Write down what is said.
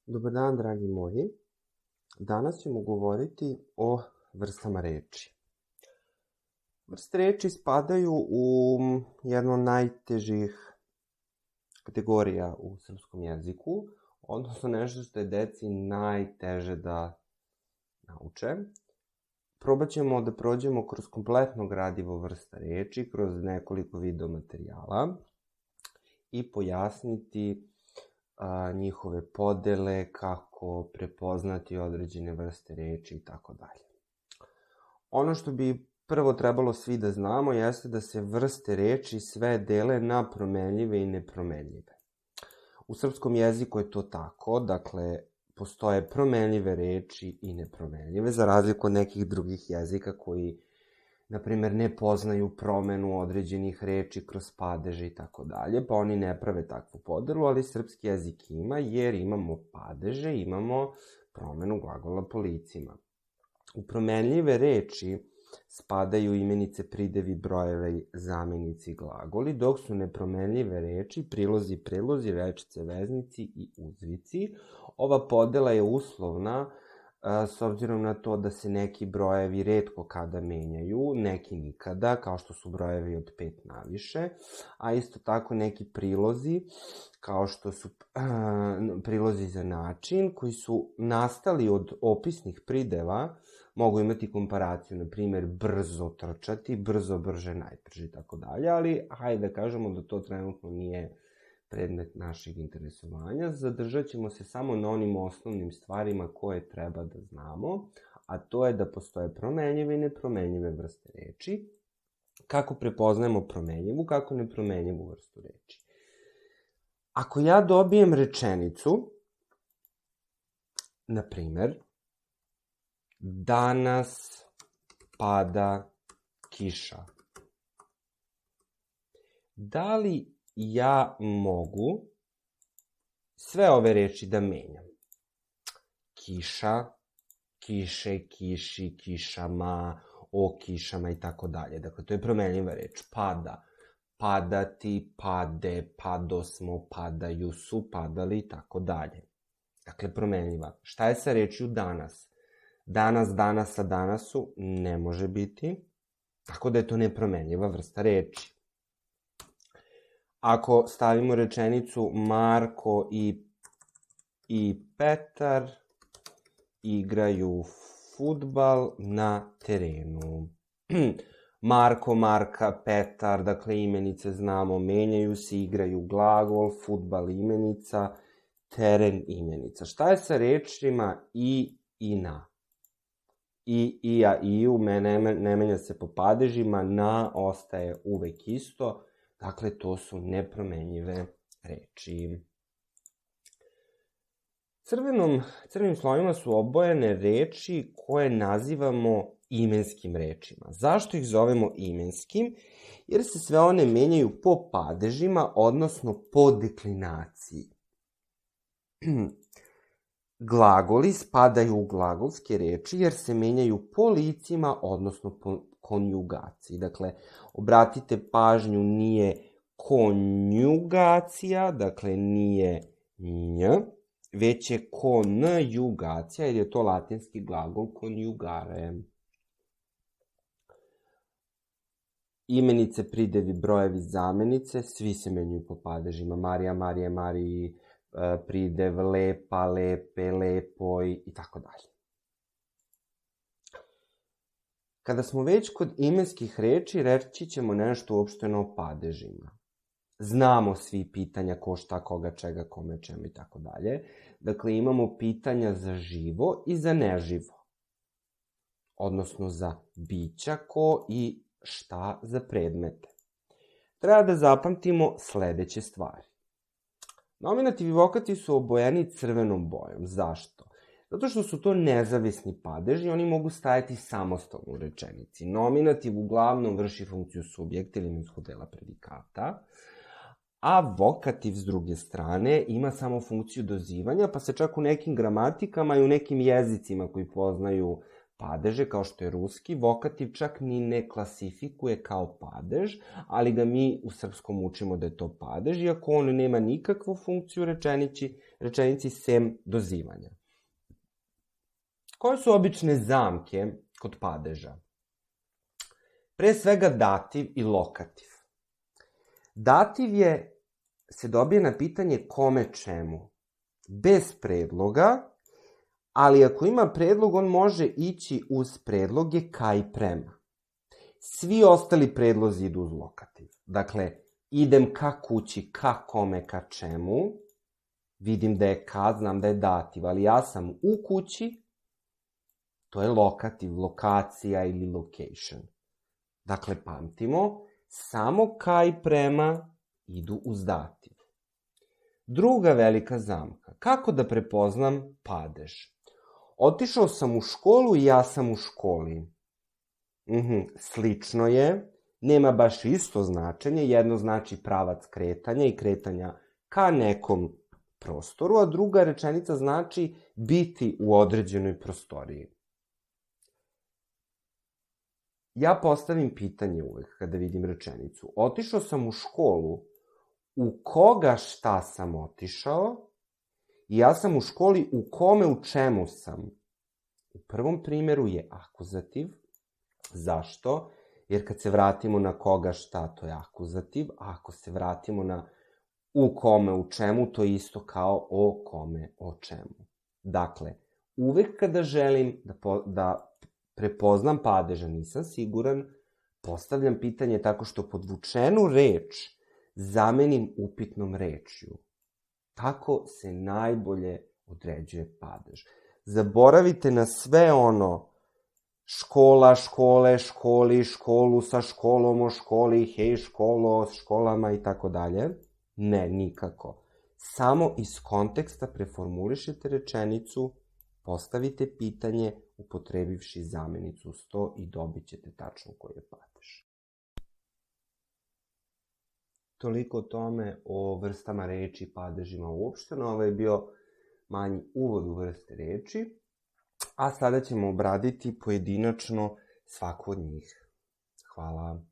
Dobar dan, dragi moji. Danas ćemo govoriti o vrstama reči. Vrste reči spadaju u jednu od najtežih kategorija u srpskom jeziku, odnosno nešto što je deci najteže da nauče. Probat ćemo da prođemo kroz kompletno gradivo vrsta reči, kroz nekoliko video materijala i pojasniti njihove podele, kako prepoznati određene vrste reči i tako dalje. Ono što bi prvo trebalo svi da znamo jeste da se vrste reči sve dele na promenljive i nepromenljive. U srpskom jeziku je to tako, dakle, postoje promenljive reči i nepromenljive, za razliku od nekih drugih jezika koji, na primjer, ne poznaju promenu određenih reči kroz padeže i tako dalje, pa oni ne prave takvu podelu, ali srpski jezik ima, jer imamo padeže, imamo promenu glagola po licima. U promenljive reči spadaju imenice, pridevi, brojevi, zamenici i glagoli, dok su nepromenljive reči prilozi, prelozi, rečice, veznici i uzvici. Ova podela je uslovna, s obzirom na to da se neki brojevi retko kada menjaju, neki nikada, kao što su brojevi od 5 naviše, a isto tako neki prilozi, kao što su prilozi za način, koji su nastali od opisnih prideva, mogu imati komparaciju, na primjer, brzo trčati, brzo, brže, najbrže i tako dalje, ali hajde da kažemo da to trenutno nije predmet našeg interesovanja. Zadržat ćemo se samo na onim osnovnim stvarima koje treba da znamo, a to je da postoje promenljive i nepromenljive vrste reči. Kako prepoznajemo promenljivu, kako nepromenljivu vrstu reči? Ako ja dobijem rečenicu, na primer, danas pada kiša. Da li ja mogu sve ove reči da menjam? Kiša, kiše, kiši, kišama, o kišama i tako dalje. Dakle, to je promenljiva reč. Pada, padati, pade, padosmo, padaju su, padali i tako dalje. Dakle, promenljiva. Šta je sa rečju danas? Danas, danasa, danasu ne može biti, tako da je to nepromenljiva vrsta reči. Ako stavimo rečenicu Marko i Petar igraju fudbal na terenu. Marko, Marka, Petar, dakle imenice znamo, menjaju se, igraju glagol, fudbal imenica, teren imenica. Šta je sa rečima i na? I, a, i, ne menja se po padežima, na ostaje uvek isto. Dakle, to su nepromenljive reči. Crvenim slovima su obojene reči koje nazivamo imenskim rečima. Zašto ih zovemo imenskim? Jer se sve one menjaju po padežima, odnosno po deklinaciji. Glagoli spadaju u glagolske reči jer se menjaju po licima, odnosno po konjugaciji. Dakle, obratite pažnju, nije konjugacija, dakle nije nj, već je konjugacija, jer je to latinski glagol konjugare. Imenice, pridevi, brojevi, zamenice, svi se menjaju po padežima. Marija, Marije, Mariji, pridev, lepa, lepe, lepoj i tako dalje. Kada smo već kod imenskih reči, reći ćemo nešto uopšteno o padežima. Znamo svi pitanja ko, šta, koga, čega, kome, čemu i tako dalje. Dakle, imamo pitanja za živo i za neživo. Odnosno za bića, ko i šta za predmete. Treba da zapamtimo sledeće stvari. Nominativ i vokativ su obojeni crvenom bojom. Zašto? Zato što su to nezavisni padeži, oni mogu stajati samostalno u rečenici. Nominativ uglavnom vrši funkciju subjekta ili imenskog dela predikata, a vokativ s druge strane ima samo funkciju dozivanja, pa se čak u nekim gramatikama i u nekim jezicima koji poznaju padeže, kao što je ruski, vokativ čak ni ne klasifikuje kao padež, ali ga mi u srpskom učimo da je to padež, iako on nema nikakvu funkciju rečenici sem dozivanja. Koje su obične zamke kod padeža? Pre svega dativ i lokativ. Dativ se dobije na pitanje kome čemu, bez predloga, ali ako ima predlog, on može ići uz predloge ka i prema. Svi ostali predlozi idu uz lokativ. Dakle, idem ka kući, ka kome, ka čemu. Vidim da je ka, znam da je dativ, ali ja sam u kući, to je lokativ, lokacija ili location. Dakle, pamtimo, samo ka i prema idu uz dativ. Druga velika zamka. Kako da prepoznam padež? Otišao sam u školu i ja sam u školi. Slično je, nema baš isto značenje. Jedno znači pravac kretanja i kretanja ka nekom prostoru, a druga rečenica znači biti u određenoj prostoriji. Ja postavim pitanje uvek kada vidim rečenicu. Otišao sam u školu, u koga šta sam otišao? I ja sam u školi, u kome, u čemu sam? U prvom primjeru je akuzativ. Zašto? Jer kad se vratimo na koga šta, to je akuzativ, a ako se vratimo na u kome, u čemu, to je isto kao o kome, o čemu. Dakle, uvek kada želim da prepoznam padeža, nisam siguran, postavljam pitanje tako što podvučenu reč zamenim upitnom rečju. Tako se najbolje određuje padež. Zaboravite na sve ono škola, škole, školi, školu sa školom, o školi, hej školo, s školama i tako dalje. Ne, nikako. Samo iz konteksta preformulišite rečenicu, postavite pitanje upotrebivši zamenicu uz to i dobit ćete tačno koji je padež. Toliko o tome, o vrstama reči i padežima uopšteno. Ovo je bio manji uvod u vrste reči, a sada ćemo obraditi pojedinačno svaku od njih. Hvala.